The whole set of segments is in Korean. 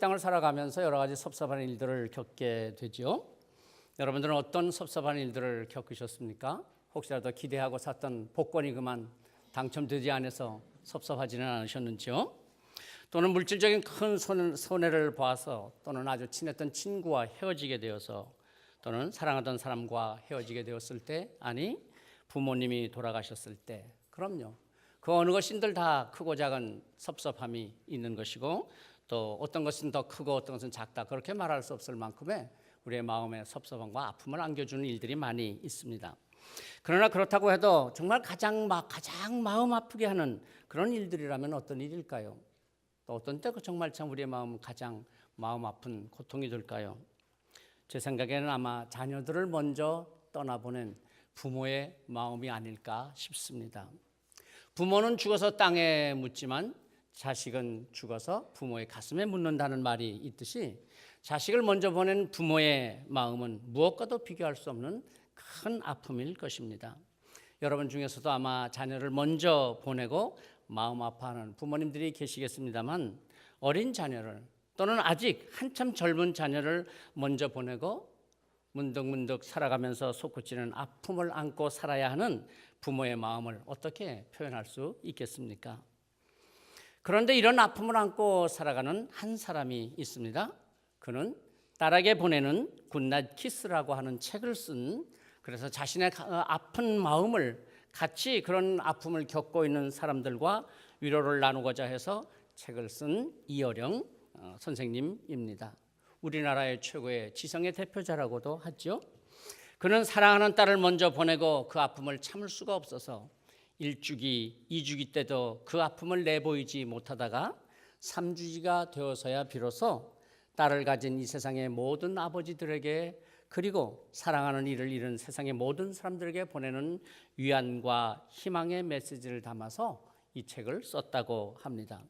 식당을 살아가면서 여러 가지 섭섭한 일들을 겪게 되죠. 여러분들은 어떤 섭섭한 일들을 겪으셨습니까? 혹시라도 기대하고 샀던 복권이 그만 당첨되지 않아서 섭섭하지는 않으셨는지요? 또는 물질적인 큰 손해를 봐서, 또는 아주 친했던 친구와 헤어지게 되어서, 또는 사랑하던 사람과 헤어지게 되었을 때, 아니 부모님이 돌아가셨을 때, 그럼요, 그 어느 것인들 다 크고 작은 섭섭함이 있는 것이고, 또 어떤 것은 더 크고 어떤 것은 작다, 그렇게 말할 수 없을 만큼의 우리의 마음에 섭섭함과 아픔을 안겨주는 일들이 많이 있습니다. 그러나 그렇다고 해도 정말 가장 마음 아프게 하는 그런 일들이라면 어떤 일일까요? 또 어떤 때 정말 참 우리의 마음 가장 마음 아픈 고통이 될까요? 제 생각에는 아마 자녀들을 먼저 떠나보낸 부모의 마음이 아닐까 싶습니다. 부모는 죽어서 땅에 묻지만 자식은 죽어서 부모의 가슴에 묻는다는 말이 있듯이, 자식을 먼저 보낸 부모의 마음은 무엇과도 비교할 수 없는 큰 아픔일 것입니다. 여러분 중에서도 아마 자녀를 먼저 보내고 마음 아파하는 부모님들이 계시겠습니다만, 어린 자녀를, 또는 아직 한참 젊은 자녀를 먼저 보내고 문득문득 살아가면서 솟구치는 아픔을 안고 살아야 하는 부모의 마음을 어떻게 표현할 수 있겠습니까? 그런데 이런 아픔을 안고 살아가는 한 사람이 있습니다. 그는 딸에게 보내는 굿나잇 키스라고 하는 책을 쓴, 그래서 자신의 아픈 마음을 같이 그런 아픔을 겪고 있는 사람들과 위로를 나누고자 해서 책을 쓴 이어령 선생님입니다. 우리나라의 최고의 지성의 대표자라고도 하죠. 그는 사랑하는 딸을 먼저 보내고 그 아픔을 참을 수가 없어서 1주기, 2주기 때도 그 아픔을 내보이지 못하다가 3주기가 되어서야 비로소 딸을 가진 이 세상의 모든 아버지들에게, 그리고 사랑하는 이를 잃은 세상의 모든 사람들에게 보내는 위안과 희망의 메시지를 담아서 이 책을 썼다고 합니다.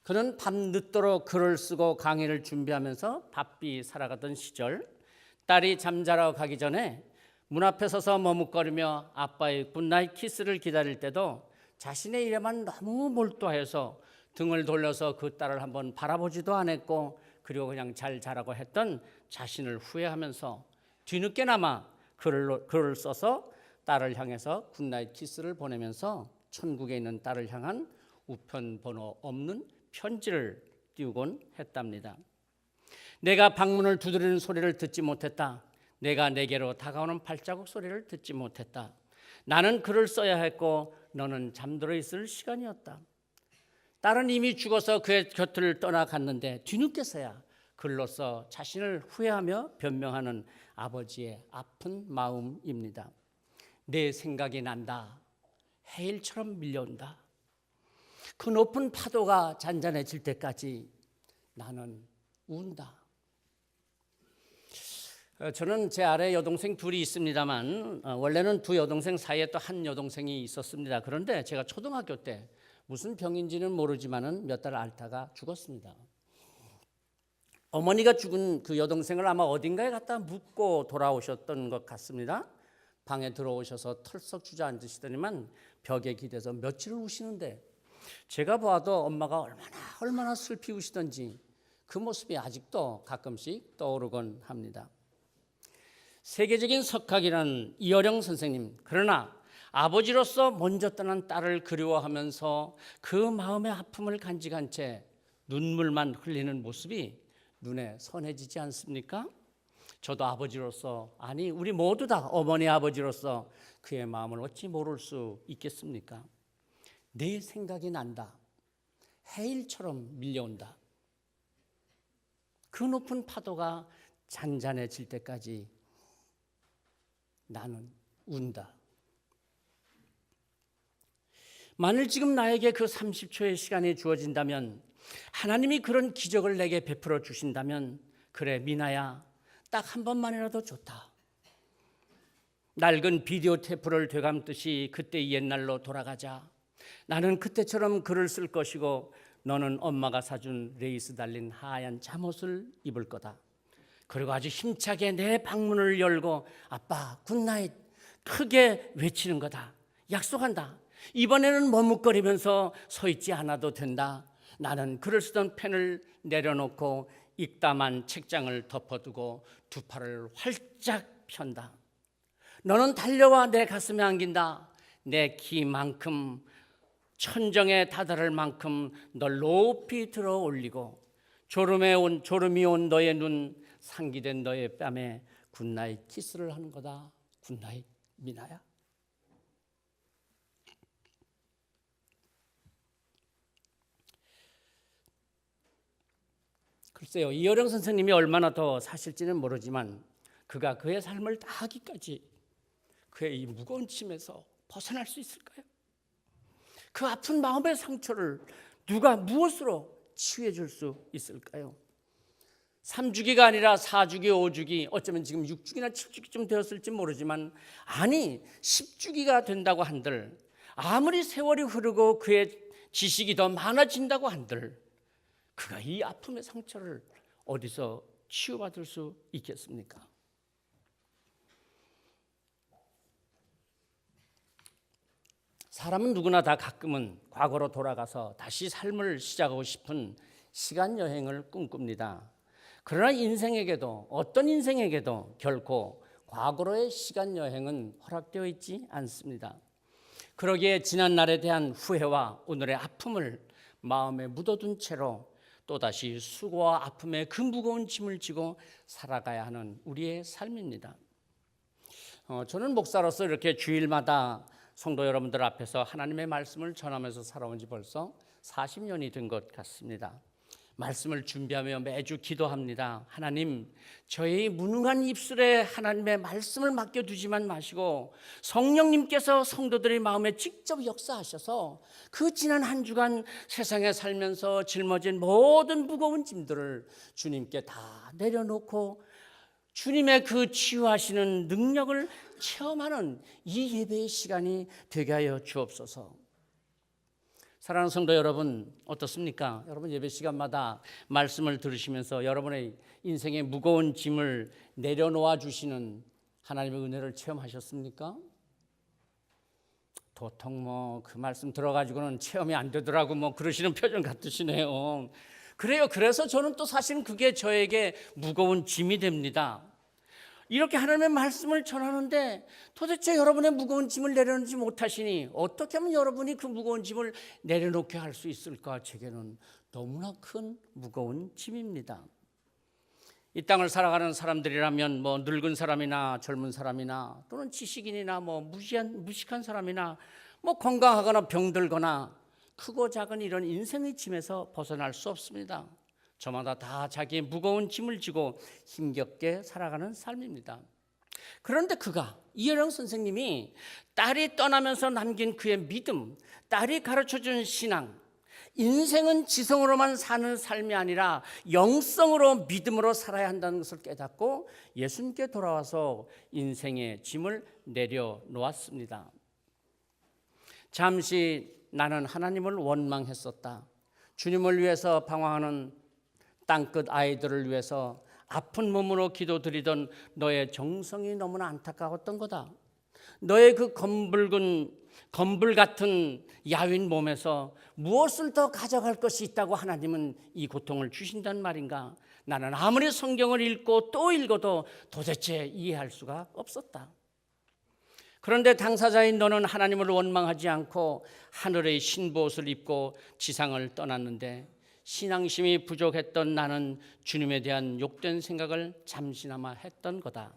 그는 밤늦도록 글을 쓰고 강의를 준비하면서 바삐 살아가던 시절, 딸이 잠자러 가기 전에 문 앞에 서서 머뭇거리며 아빠의 굿나잇 키스를 기다릴 때도 자신의 일에만 너무 몰두해서 등을 돌려서 그 딸을 한번 바라보지도 않았고, 그리고 그냥 잘 자라고 했던 자신을 후회하면서 뒤늦게나마 글을 써서 딸을 향해서 굿나잇 키스를 보내면서 천국에 있는 딸을 향한 우편 번호 없는 편지를 띄우곤 했답니다. 내가 방문을 두드리는 소리를 듣지 못했다. 내가 내게로 다가오는 발자국 소리를 듣지 못했다. 나는 글을 써야 했고 너는 잠들어 있을 시간이었다. 딸은 이미 죽어서 그의 곁을 떠나갔는데 뒤늦게서야 글로써 자신을 후회하며 변명하는 아버지의 아픈 마음입니다. 내 생각이 난다. 해일처럼 밀려온다. 그 높은 파도가 잔잔해질 때까지 나는 운다. 저는 제 아래 여동생 둘이 있습니다만, 원래는 두 여동생 사이에 또 한 여동생이 있었습니다. 그런데 제가 초등학교 때 무슨 병인지는 모르지만은 몇 달 앓다가 죽었습니다. 어머니가 죽은 그 여동생을 아마 어딘가에 갖다 묻고 돌아오셨던 것 같습니다. 방에 들어오셔서 털썩 주저앉으시더니만 벽에 기대서 며칠을 우시는데, 제가 봐도 엄마가 얼마나 슬피 우시던지 그 모습이 아직도 가끔씩 떠오르곤 합니다. 세계적인 석학이라는 이어령 선생님, 그러나 아버지로서 먼저 떠난 딸을 그리워하면서 그 마음의 아픔을 간직한 채 눈물만 흘리는 모습이 눈에 선해지지 않습니까? 저도 아버지로서, 아니 우리 모두 다 어머니 아버지로서 그의 마음을 어찌 모를 수 있겠습니까? 내 생각이 난다. 해일처럼 밀려온다. 그 높은 파도가 잔잔해질 때까지 나는 운다. 만일 지금 나에게 그 30초의 시간이 주어진다면, 하나님이 그런 기적을 내게 베풀어 주신다면, 그래 미나야, 딱 한 번만이라도 좋다. 낡은 비디오 테이프를 되감듯이 그때의 옛날로 돌아가자. 나는 그때처럼 글을 쓸 것이고 너는 엄마가 사준 레이스 달린 하얀 잠옷을 입을 거다. 그리고 아주 힘차게 내 방문을 열고 아빠 굿나잇 크게 외치는 거다. 약속한다. 이번에는 머뭇거리면서 서 있지 않아도 된다. 나는 글을 쓰던 펜을 내려놓고 읽다만 책장을 덮어두고 두 팔을 활짝 편다. 너는 달려와 내 가슴에 안긴다. 내 키만큼 천정에 다다를 만큼 널 높이 들어 올리고 졸음이 온 너의 눈, 상기된 너의 뺨에 굿나잇 키스를 하는 거다. 굿나잇 미나야. 글쎄요, 이어령 선생님이 얼마나 더 사실지는 모르지만 그가 그의 삶을 다하기까지 그의 이 무거운 짐에서 벗어날 수 있을까요? 그 아픈 마음의 상처를 누가 무엇으로 치유해 줄 수 있을까요? 3주기가 아니라 4주기, 5주기, 어쩌면 지금 6주기나 7주기쯤 되었을지 모르지만, 아니 10주기가 된다고 한들, 아무리 세월이 흐르고 그의 지식이 더 많아진다고 한들 그가 이 아픔의 상처를 어디서 치유받을 수 있겠습니까? 사람은 누구나 다 가끔은 과거로 돌아가서 다시 삶을 시작하고 싶은 시간 여행을 꿈꿉니다. 그러나 인생에게도, 어떤 인생에게도 결코 과거로의 시간 여행은 허락되어 있지 않습니다. 그러기에 지난 날에 대한 후회와 오늘의 아픔을 마음에 묻어둔 채로 또다시 수고와 아픔의 그 무거운 짐을 지고 살아가야 하는 우리의 삶입니다. 저는 목사로서 이렇게 주일마다 성도 여러분들 앞에서 하나님의 말씀을 전하면서 살아온 지 벌써 40년이 된 것 같습니다. 말씀을 준비하며 매주 기도합니다. 하나님, 저의 무능한 입술에 하나님의 말씀을 맡겨두지만 마시고 성령님께서 성도들의 마음에 직접 역사하셔서 그 지난 한 주간 세상에 살면서 짊어진 모든 무거운 짐들을 주님께 다 내려놓고 주님의 그 치유하시는 능력을 체험하는 이 예배의 시간이 되게 하여 주옵소서. 사랑하는 성도 여러분, 어떻습니까? 여러분 예배 시간마다 말씀을 들으시면서 여러분의 인생의 무거운 짐을 내려놓아 주시는 하나님의 은혜를 체험하셨습니까? 도통 그 말씀 들어가지고는 체험이 안 되더라고 그러시는 표정 같으시네요. 그래요. 그래서 저는 또 사실은 그게 저에게 무거운 짐이 됩니다. 이렇게 하나님의 말씀을 전하는데 도대체 여러분의 무거운 짐을 내려놓지 못하시니 어떻게 하면 여러분이 그 무거운 짐을 내려놓게 할 수 있을까? 제게는 너무나 큰 무거운 짐입니다. 이 땅을 살아가는 사람들이라면 늙은 사람이나 젊은 사람이나 또는 지식인이나 무식한 사람이나 건강하거나 병들거나 크고 작은 이런 인생의 짐에서 벗어날 수 없습니다. 저마다 다 자기의 무거운 짐을 지고 힘겹게 살아가는 삶입니다. 그런데 이어령 선생님이 딸이 떠나면서 남긴 그의 믿음, 딸이 가르쳐준 신앙, 인생은 지성으로만 사는 삶이 아니라 영성으로 믿음으로 살아야 한다는 것을 깨닫고 예수님께 돌아와서 인생의 짐을 내려놓았습니다. 잠시 나는 하나님을 원망했었다. 주님을 위해서 방황하는 땅끝 아이들을 위해서 아픈 몸으로 기도드리던 너의 정성이 너무나 안타까웠던 거다. 너의 그 검불 같은 야윈 몸에서 무엇을 더 가져갈 것이 있다고 하나님은 이 고통을 주신단 말인가? 나는 아무리 성경을 읽고 또 읽어도 도대체 이해할 수가 없었다. 그런데 당사자인 너는 하나님을 원망하지 않고 하늘의 신보옷을 입고 지상을 떠났는데 신앙심이 부족했던 나는 주님에 대한 욕된 생각을 잠시나마 했던 거다.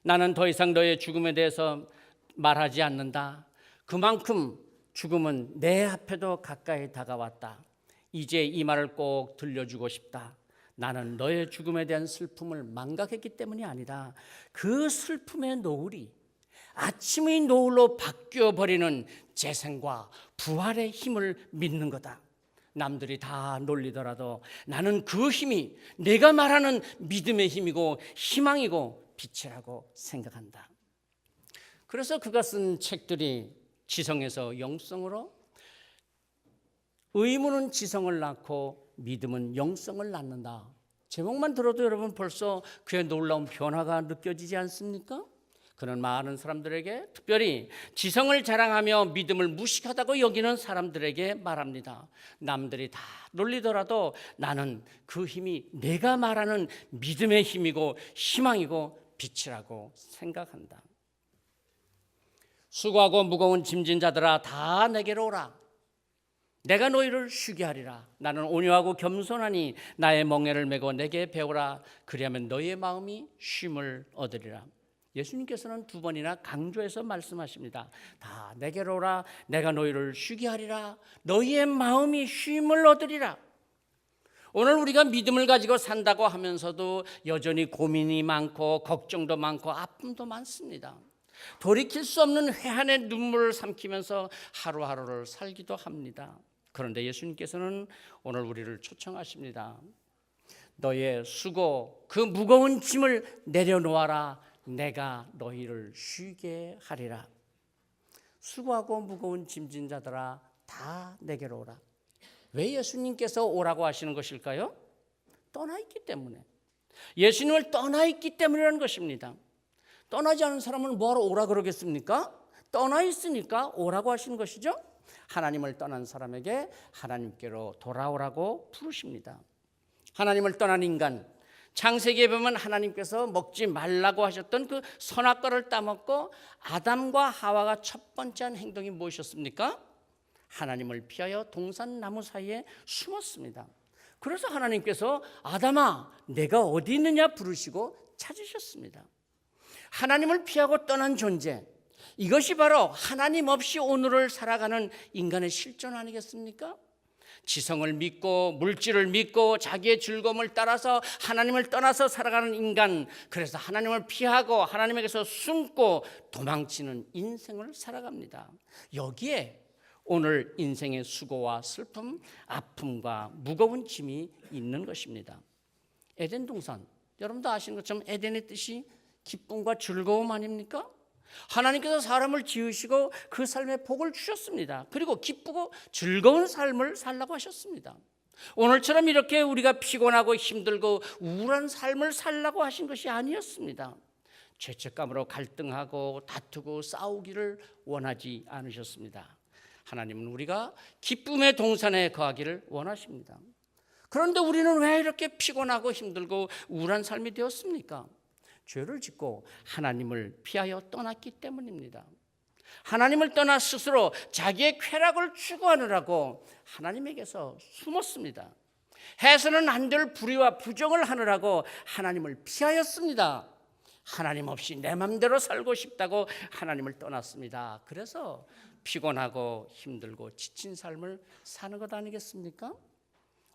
나는 더 이상 너의 죽음에 대해서 말하지 않는다. 그만큼 죽음은 내 앞에도 가까이 다가왔다. 이제 이 말을 꼭 들려주고 싶다. 나는 너의 죽음에 대한 슬픔을 망각했기 때문이 아니라 그 슬픔의 노을이 아침의 노을로 바뀌어버리는 재생과 부활의 힘을 믿는 거다. 남들이 다 놀리더라도 나는 그 힘이 내가 말하는 믿음의 힘이고 희망이고 빛이라고 생각한다. 그래서 그가 쓴 책들이 지성에서 영성으로, 의무는 지성을 낳고 믿음은 영성을 낳는다. 제목만 들어도 여러분 벌써 그의 놀라운 변화가 느껴지지 않습니까? 그는 많은 사람들에게, 특별히 지성을 자랑하며 믿음을 무식하다고 여기는 사람들에게 말합니다. 남들이 다 놀리더라도 나는 그 힘이 내가 말하는 믿음의 힘이고 희망이고 빛이라고 생각한다. 수고하고 무거운 짐진 자들아 다 내게로 오라. 내가 너희를 쉬게 하리라. 나는 온유하고 겸손하니 나의 멍에를 메고 내게 배우라. 그리하면 너희의 마음이 쉼을 얻으리라. 예수님께서는 두 번이나 강조해서 말씀하십니다. 다 내게로 오라. 내가 너희를 쉬게 하리라. 너희의 마음이 쉼을 얻으리라. 오늘 우리가 믿음을 가지고 산다고 하면서도 여전히 고민이 많고 걱정도 많고 아픔도 많습니다. 돌이킬 수 없는 회한의 눈물을 삼키면서 하루하루를 살기도 합니다. 그런데 예수님께서는 오늘 우리를 초청하십니다. 너의 수고, 그 무거운 짐을 내려놓아라. 내가 너희를 쉬게 하리라. 수고하고 무거운 짐진 자들아 다 내게로 오라. 왜 예수님께서 오라고 하시는 것일까요? 떠나 있기 때문에. 예수님을 떠나 있기 때문이라는 것입니다. 떠나지 않은 사람은 뭐하러 오라 그러겠습니까? 떠나 있으니까 오라고 하시는 것이죠. 하나님을 떠난 사람에게 하나님께로 돌아오라고 부르십니다. 하나님을 떠난 인간, 창세기에 보면 하나님께서 먹지 말라고 하셨던 그 선악과를 따먹고 아담과 하와가 첫 번째 한 행동이 무엇이었습니까? 하나님을 피하여 동산 나무 사이에 숨었습니다. 그래서 하나님께서 아담아 내가 어디 있느냐 부르시고 찾으셨습니다. 하나님을 피하고 떠난 존재, 이것이 바로 하나님 없이 오늘을 살아가는 인간의 실존 아니겠습니까? 지성을 믿고 물질을 믿고 자기의 즐거움을 따라서 하나님을 떠나서 살아가는 인간, 그래서 하나님을 피하고 하나님에게서 숨고 도망치는 인생을 살아갑니다. 여기에 오늘 인생의 수고와 슬픔, 아픔과 무거운 짐이 있는 것입니다. 에덴 동산, 여러분도 아시는 것처럼 에덴의 뜻이 기쁨과 즐거움 아닙니까? 하나님께서 사람을 지으시고 그 삶에 복을 주셨습니다. 그리고 기쁘고 즐거운 삶을 살라고 하셨습니다. 오늘처럼 이렇게 우리가 피곤하고 힘들고 우울한 삶을 살라고 하신 것이 아니었습니다. 죄책감으로 갈등하고 다투고 싸우기를 원하지 않으셨습니다. 하나님은 우리가 기쁨의 동산에 거하기를 원하십니다. 그런데 우리는 왜 이렇게 피곤하고 힘들고 우울한 삶이 되었습니까? 죄를 짓고 하나님을 피하여 떠났기 때문입니다. 하나님을 떠나 스스로 자기의 쾌락을 추구하느라고 하나님에게서 숨었습니다. 해서는 안 될 불의와 부정을 하느라고 하나님을 피하였습니다. 하나님 없이 내 맘대로 살고 싶다고 하나님을 떠났습니다. 그래서 피곤하고 힘들고 지친 삶을 사는 것 아니겠습니까?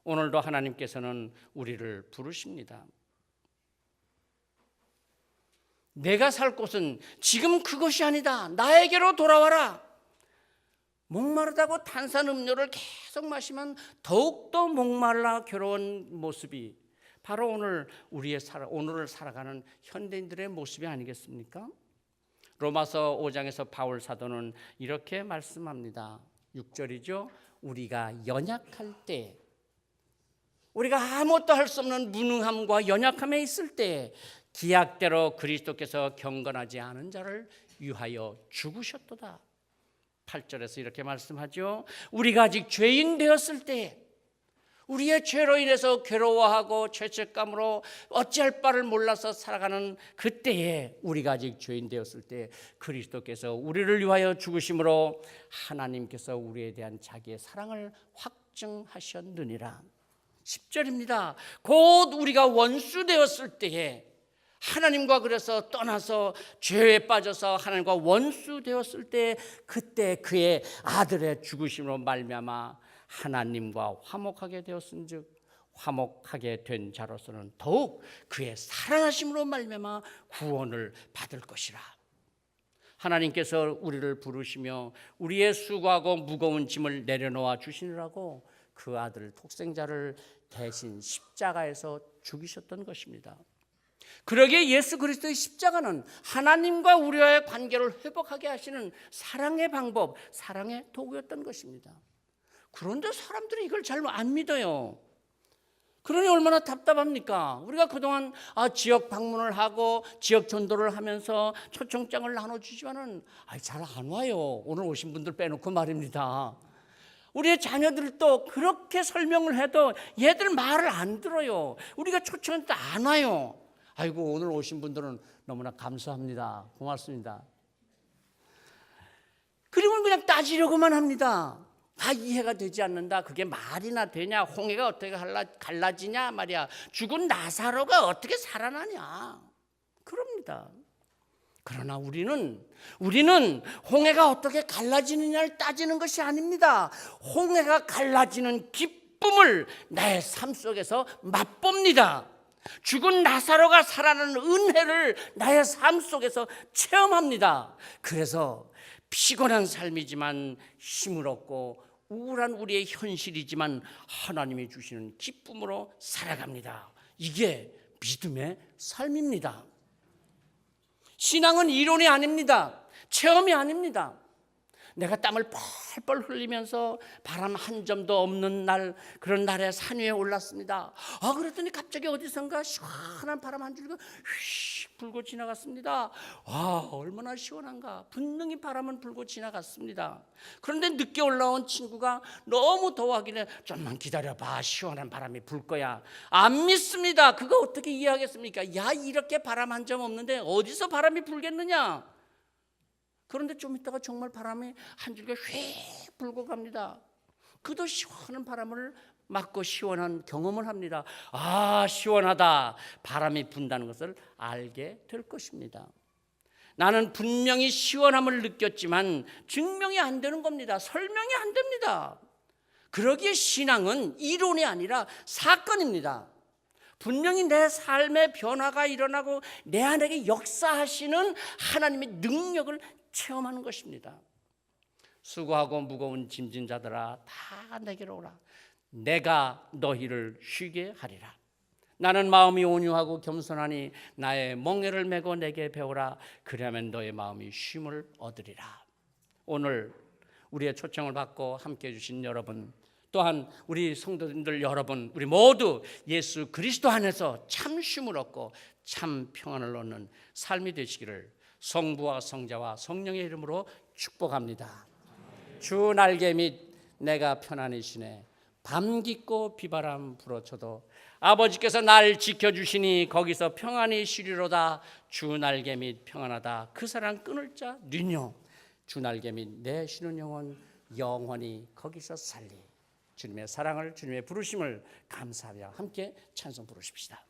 오늘도 하나님께서는 우리를 부르십니다. 내가 살 곳은 지금 그것이 아니다. 나에게로 돌아와라. 목마르다고 탄산음료를 계속 마시면 더욱더 목말라 괴로운 모습이 바로 오늘 오늘을 살아가는 현대인들의 모습이 아니겠습니까? 로마서 5장에서 바울 사도는 이렇게 말씀합니다. 6절이죠. 우리가 연약할 때, 우리가 아무것도 할 수 없는 무능함과 연약함에 있을 때 기약대로 그리스도께서 경건하지 않은 자를 위하여 죽으셨도다. 8절에서 이렇게 말씀하죠. 우리가 아직 죄인 되었을 때, 우리의 죄로 인해서 괴로워하고 죄책감으로 어찌할 바를 몰라서 살아가는 그때에, 우리가 아직 죄인 되었을 때 그리스도께서 우리를 위하여 죽으심으로 하나님께서 우리에 대한 자기의 사랑을 확증하셨느니라. 10절입니다. 곧 우리가 원수 되었을 때에, 하나님과 그래서 떠나서 죄에 빠져서 하나님과 원수 되었을 때, 그때 그의 아들의 죽으심으로 말미암아 하나님과 화목하게 되었은즉, 화목하게 된 자로서는 더욱 그의 사랑하심으로 말미암아 구원을 받을 것이라. 하나님께서 우리를 부르시며 우리의 수고하고 무거운 짐을 내려놓아 주시느라고 그 아들 독생자를 대신 십자가에서 죽이셨던 것입니다. 그러기에 예수 그리스도의 십자가는 하나님과 우리와의 관계를 회복하게 하시는 사랑의 방법, 사랑의 도구였던 것입니다. 그런데 사람들이 이걸 잘 안 믿어요. 그러니 얼마나 답답합니까? 우리가 그동안 지역 방문을 하고 지역 전도를 하면서 초청장을 나눠주지만은 잘 안 와요. 오늘 오신 분들 빼놓고 말입니다. 우리의 자녀들도 그렇게 설명을 해도 얘들 말을 안 들어요. 우리가 초청해도 안 와요. 아이고, 오늘 오신 분들은 너무나 감사합니다. 고맙습니다. 그리고 그냥 따지려고만 합니다. 이해가 되지 않는다. 그게 말이나 되냐? 홍해가 어떻게 갈라지냐 말이야. 죽은 나사로가 어떻게 살아나냐? 그럽니다. 그러나 우리는 홍해가 어떻게 갈라지느냐를 따지는 것이 아닙니다. 홍해가 갈라지는 기쁨을 나의 삶 속에서 맛봅니다. 죽은 나사로가 살아나는 은혜를 나의 삶 속에서 체험합니다. 그래서 피곤한 삶이지만 힘을 얻고 우울한 우리의 현실이지만 하나님이 주시는 기쁨으로 살아갑니다. 이게 믿음의 삶입니다. 신앙은 이론이 아닙니다. 체험이 아닙니다. 내가 땀을 펄펄 흘리면서 바람 한 점도 없는 날, 그런 날에 산 위에 올랐습니다. 그랬더니 갑자기 어디선가 시원한 바람 한 줄기가 휙 불고 지나갔습니다. 얼마나 시원한가. 분명히 바람은 불고 지나갔습니다. 그런데 늦게 올라온 친구가 너무 더워하길래 좀만 기다려봐, 시원한 바람이 불 거야. 안 믿습니다. 그거 어떻게 이해하겠습니까? 이렇게 바람 한 점 없는데 어디서 바람이 불겠느냐? 그런데 좀 있다가 정말 바람이 한 줄기 휙 불고 갑니다. 그도 시원한 바람을 맞고 시원한 경험을 합니다. 시원하다. 바람이 분다는 것을 알게 될 것입니다. 나는 분명히 시원함을 느꼈지만 증명이 안 되는 겁니다. 설명이 안 됩니다. 그러기에 신앙은 이론이 아니라 사건입니다. 분명히 내 삶의 변화가 일어나고 내 안에 역사하시는 하나님의 능력을 체험하는 것입니다. 수고하고 무거운 짐진 자들아, 다 내게로 오라. 내가 너희를 쉬게 하리라. 나는 마음이 온유하고 겸손하니 나의 멍에를 메고 내게 배우라. 그러면 너의 마음이 쉼을 얻으리라. 오늘 우리의 초청을 받고 함께해 주신 여러분, 또한 우리 성도님들 여러분, 우리 모두 예수 그리스도 안에서 참 쉼을 얻고 참 평안을 얻는 삶이 되시기를 성부와 성자와 성령의 이름으로 축복합니다. 주 날개 및 내가 편안히시네. 밤 깊고 비바람 불어쳐도 아버지께서 날 지켜주시니 거기서 평안히 쉬리로다. 주 날개 및 평안하다. 그 사랑 끊을 자 누뇨. 주 날개 및 내 쉬는 영혼 영원히 거기서 살리. 주님의 사랑을, 주님의 부르심을 감사하며 함께 찬송 부르십시다.